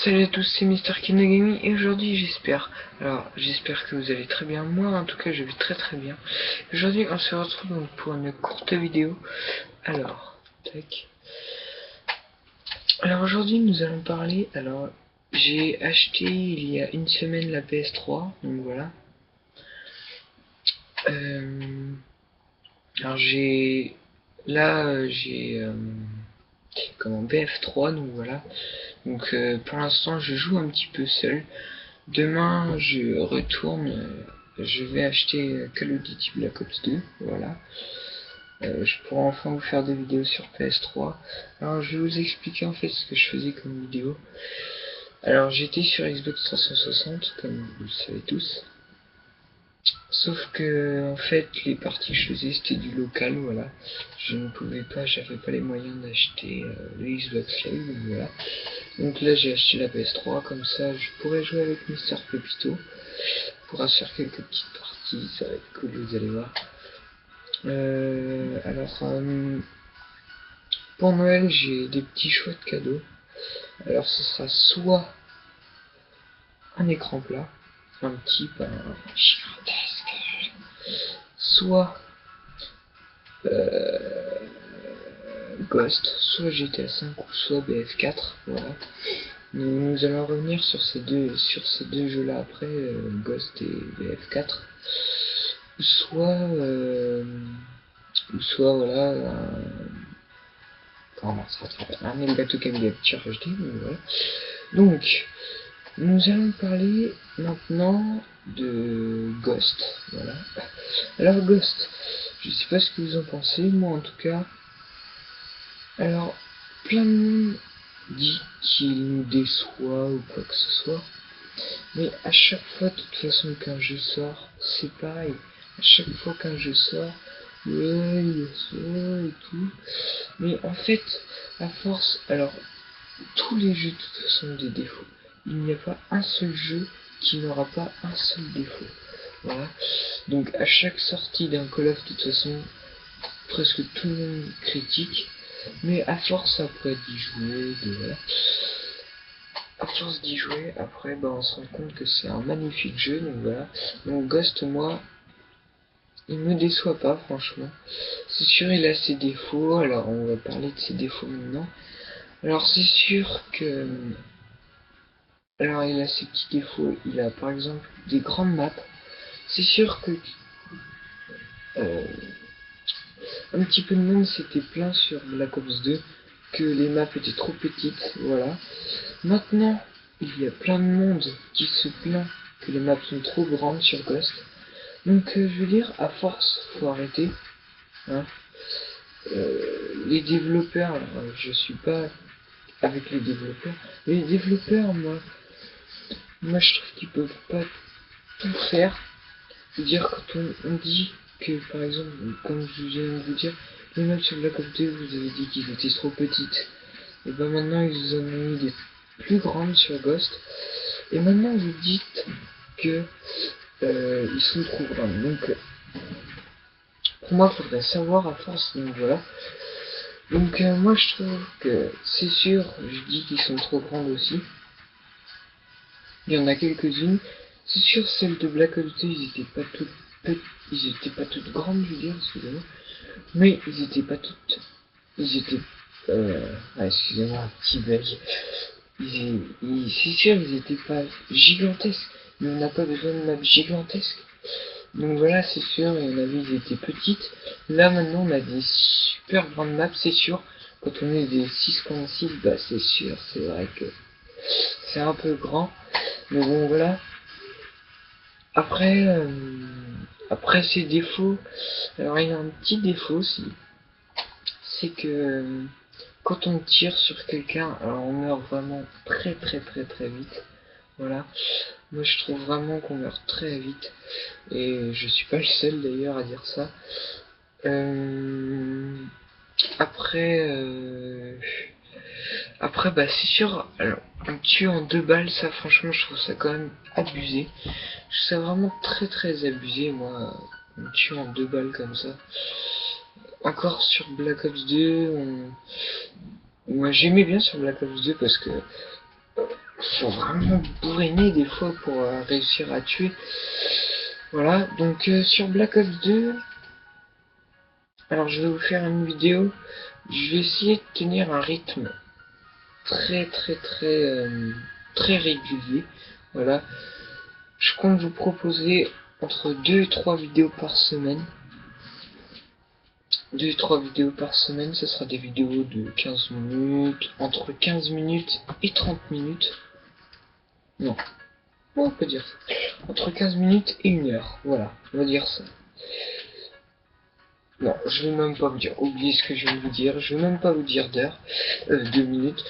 Salut à tous, c'est Mister Kinogami et aujourd'hui j'espère que vous allez très bien. Moi en tout cas je vais très très bien. Aujourd'hui on se retrouve donc pour une courte vidéo. Alors, tac. Alors aujourd'hui nous allons parler, j'ai acheté il y a une semaine la PS3, donc voilà. Alors j'ai comment BF3, donc voilà. Donc pour l'instant je joue un petit peu seul. Demain je retourne, je vais acheter Call of Duty Black Ops 2, voilà. Je pourrai enfin vous faire des vidéos sur PS3. Alors je vais vous expliquer en fait ce que je faisais comme vidéo. Alors j'étais sur Xbox 360 comme vous le savez tous. Sauf que en fait les parties que je faisais c'était du local, voilà. Je ne pouvais pas, j'avais pas les moyens d'acheter le Xbox Live, donc voilà. Donc là j'ai acheté la PS3, comme ça je pourrais jouer avec Mister Pepito. On pourra se faire quelques petites parties, ça va être cool, vous allez voir. Pour Noël j'ai des petits choix de cadeaux. Alors ce sera soit un écran plat, un petit, pas un gigantesque, soit Ghost, soit GTA 5 ou soit BF4, voilà. Nous allons revenir sur ces deux jeux-là après, Ghost et BF4. Soit voilà, un Elgato Cambiapture HD, voilà. Donc, nous allons parler maintenant de Ghost, voilà. Alors Ghost, je sais pas ce que vous en pensez, moi en tout cas. Alors, plein de monde dit qu'il nous déçoit ou quoi que ce soit. Mais à chaque fois, de toute façon, qu'un jeu sort, c'est pareil. À chaque fois qu'un jeu sort, ouais, il sort et tout. Mais en fait, à force, alors, tous les jeux de toute façon ont des défauts. Il n'y a pas un seul jeu qui n'aura pas un seul défaut. Voilà. Donc à chaque sortie d'un Call of, de toute façon, presque tout le monde critique. Mais à force après d'y jouer, voilà. À force d'y jouer, après on se rend compte que c'est un magnifique jeu, donc voilà. Donc Ghost, moi, il me déçoit pas franchement. C'est sûr il a ses défauts, alors on va parler de ses défauts maintenant. Alors c'est sûr que... Alors il a ses petits défauts, il a par exemple des grandes maps. C'est sûr que un petit peu de monde s'était plaint sur Black Ops 2 que les maps étaient trop petites, voilà. Maintenant, il y a plein de monde qui se plaint que les maps sont trop grandes sur Ghost. Donc je veux dire, à force, faut arrêter. Hein. Les développeurs, alors, je suis pas avec les développeurs. Les développeurs, moi je trouve qu'ils peuvent pas tout faire. Je veux dire, quand on dit que, par exemple, comme je viens de vous dire, les maps sur Black Ops 2, vous avez dit qu'ils étaient trop petites. Et ben maintenant, ils vous en ont mis des plus grandes sur Ghost. Et maintenant, vous dites que ils sont trop grandes. Donc, pour moi, il faudrait savoir à force. Donc voilà. Donc moi, je trouve que c'est sûr, je dis qu'ils sont trop grandes aussi. Il y en a quelques-unes. C'est sûr, celles de Black Ops 2, ils étaient pas toutes grandes, je veux dire, excusez-moi. Mais ils étaient pas toutes. Ils étaient. Excusez-moi, un petit bug. C'est sûr, ils étaient pas gigantesques. Mais on n'a pas besoin de maps gigantesques. Donc voilà, c'est sûr, il y en avait, ils étaient petites. Là, maintenant, on a des super grandes maps, c'est sûr. Quand on est des 6.6, bah c'est sûr, c'est vrai que c'est un peu grand. Mais bon, voilà. Après, après ces défauts, alors il y a un petit défaut aussi, c'est que quand on tire sur quelqu'un, alors on meurt vraiment très très très très vite. Voilà. Moi je trouve vraiment qu'on meurt très vite. Et je suis pas le seul d'ailleurs à dire ça. Après, après bah c'est sûr, alors, on tue en 2 balles, ça franchement je trouve ça quand même abusé. Je trouve ça vraiment très très abusé, moi, on tue en 2 balles comme ça. Encore sur Black Ops 2, moi j'aimais bien sur Black Ops 2 parce que faut vraiment bourriner des fois pour réussir à tuer. Voilà, donc sur Black Ops 2, alors je vais vous faire une vidéo. Je vais essayer de tenir un rythme très régulier. Voilà, je compte vous proposer entre 2 et 3 vidéos par semaine. 2 et 3 vidéos par semaine, ce sera des vidéos de 15 minutes, entre 15 minutes et 30 minutes. Non, on peut dire ça. Entre 15 minutes et 1 heure, voilà, on va dire ça. Non, je vais même pas vous dire, oubliez ce que je vais vous dire, je vais même pas vous dire d'heure, 2 minutes.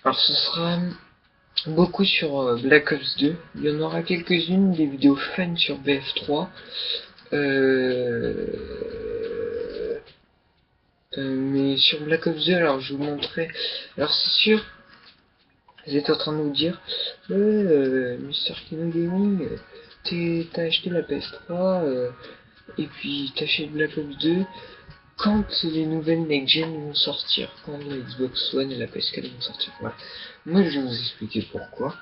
Alors ce sera beaucoup sur Black Ops 2, il y en aura quelques-unes, des vidéos fun sur BF3, mais sur Black Ops 2, alors je vous montrerai, alors c'est sûr, vous êtes en train de nous dire, Mr. Kino Gaming, t'as acheté la PS3, et puis t'as acheté Black Ops 2, quand les nouvelles next-gen vont sortir, quand la Xbox One et la PS4 vont sortir. Voilà. Moi je vais vous expliquer pourquoi.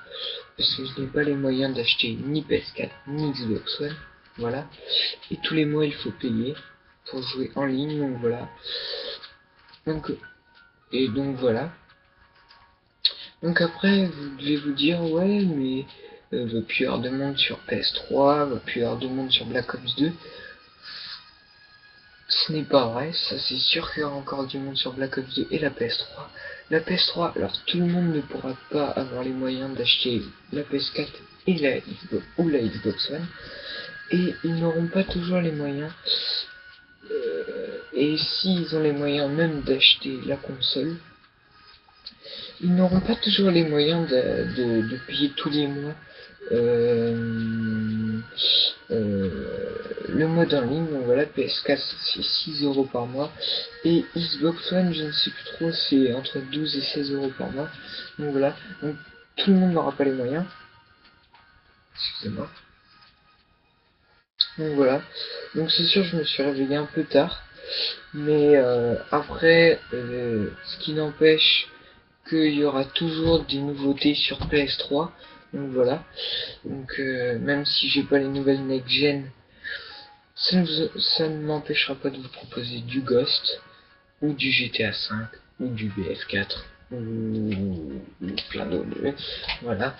Parce que je n'ai pas les moyens d'acheter ni PS4 ni Xbox One. Voilà. Et tous les mois il faut payer pour jouer en ligne. Donc voilà. Donc voilà. Donc après vous devez vous dire ouais mais va plus y avoir de monde sur PS3, va plus y avoir de monde sur Black Ops 2. Ce n'est pas vrai, ça c'est sûr qu'il y aura encore du monde sur Black Ops 2 et la PS3. La PS3, alors tout le monde ne pourra pas avoir les moyens d'acheter la PS4 et la Xbox One. Et ils n'auront pas toujours les moyens. Et s'ils ont les moyens même d'acheter la console, ils n'auront pas toujours les moyens de payer tous les mois le mode en ligne. Donc voilà, PS4 c'est 6 € par mois et Xbox One je ne sais plus trop, c'est entre 12 et 16 € par mois. Donc voilà, donc tout le monde n'aura pas les moyens, excusez-moi. Donc voilà, donc c'est sûr je me suis réveillé un peu tard, mais après ce qui n'empêche qu'il y aura toujours des nouveautés sur PS3. Donc voilà, donc même si j'ai pas les nouvelles next-gen, ça ne m'empêchera pas de vous proposer du Ghost, ou du GTA 5, ou du BF4, ou plein d'autres. Voilà.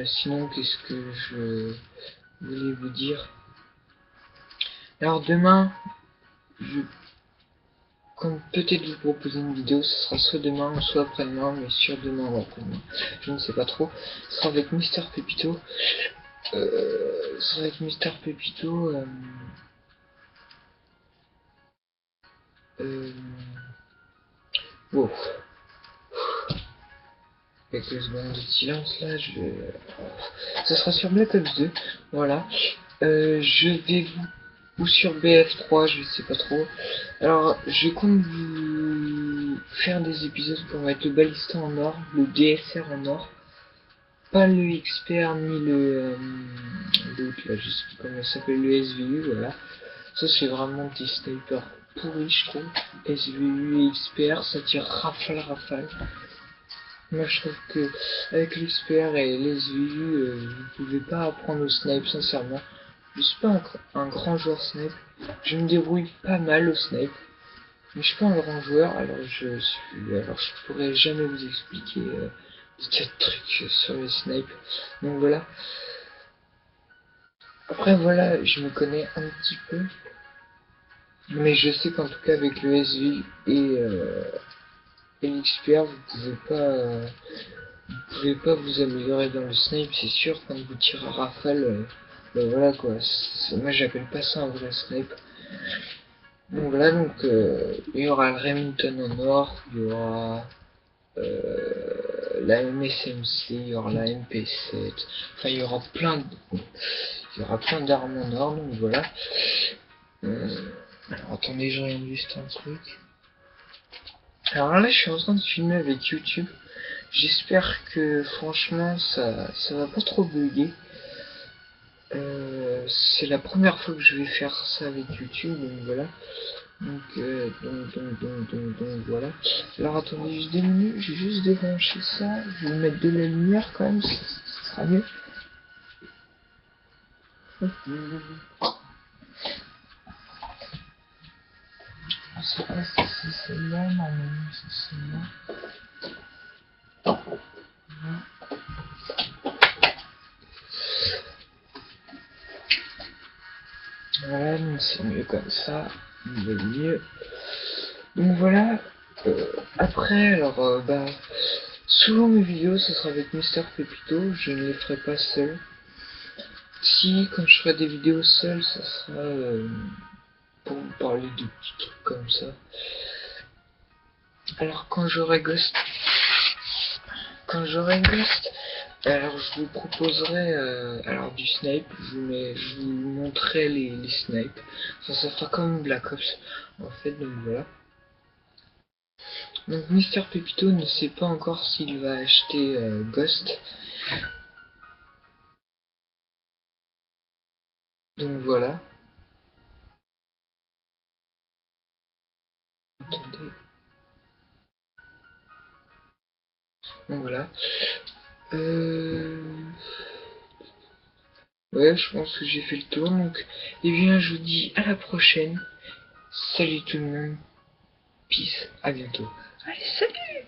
Sinon, qu'est-ce que je voulais vous dire? Alors demain, je compte peut-être vous proposer une vidéo, ce sera soit demain, soit après-demain, mais sur demain ou après-demain, je ne sais pas trop. Ce sera avec Mister Pepito. Ce sera avec Mister Pepito. Wow. Quelques secondes de silence là, ce sera sur Black Ops 2, voilà. Je vais vous... ou sur BF3, je sais pas trop. Alors, je compte vous faire des épisodes pour mettre le Ballista en or, le DSR en or. Pas le XPR ni l'autre là, je sais plus comment ça s'appelle, le SVU, voilà. Ça c'est vraiment des snipers pourris je trouve. SVU et XPR, ça tire rafale. Moi je trouve que avec l'XPR et les SVU, vous pouvez pas apprendre au snipe sincèrement. Je suis pas un grand joueur snipe. Je me débrouille pas mal au snipe. Mais je suis pas un grand joueur, alors je pourrais jamais vous expliquer des tas de trucs sur le snipe. Donc voilà. Après voilà, je me connais un petit peu. Mais je sais qu'en tout cas avec le SVU et l'XPR, vous pouvez pas vous améliorer dans le snipe, c'est sûr. Quand vous tirez à rafale, ben voilà quoi. Moi j'appelle pas ça un vrai snipe. Donc voilà, donc il y aura le Remington en or, il y aura la MSMC, il y aura la MP7, enfin il y aura plein d'armes en or, donc voilà. Alors attendez, je regarde juste un truc. Alors là je suis en train de filmer avec YouTube. J'espère que franchement ça va pas trop bugger. C'est la première fois que je vais faire ça avec YouTube, donc voilà. Donc, voilà. Alors attendez juste des minutes, j'ai juste débranché ça. Je vais mettre de la lumière quand même, ça sera mieux. Je sais pas si c'est celle-là, normalement c'est celle-là. Voilà, donc c'est mieux comme ça. Mieux. Donc voilà. Après, alors, souvent mes vidéos, ce sera avec Mister Pepito. Je ne les ferai pas seul. Si, quand je ferai des vidéos seul, ça sera pour vous parler de petits trucs comme ça. Alors quand j'aurai Ghost, alors je vous proposerai alors du snipe. Je vous montrerai les snipes. Ça fera comme Black Ops en fait. Donc voilà. Donc Mister Pepito ne sait pas encore s'il va acheter Ghost. Donc voilà. Attendez. Donc voilà. Ouais, je pense que j'ai fait le tour. Donc, eh bien, je vous dis à la prochaine. Salut tout le monde. Peace. À bientôt. Allez, salut!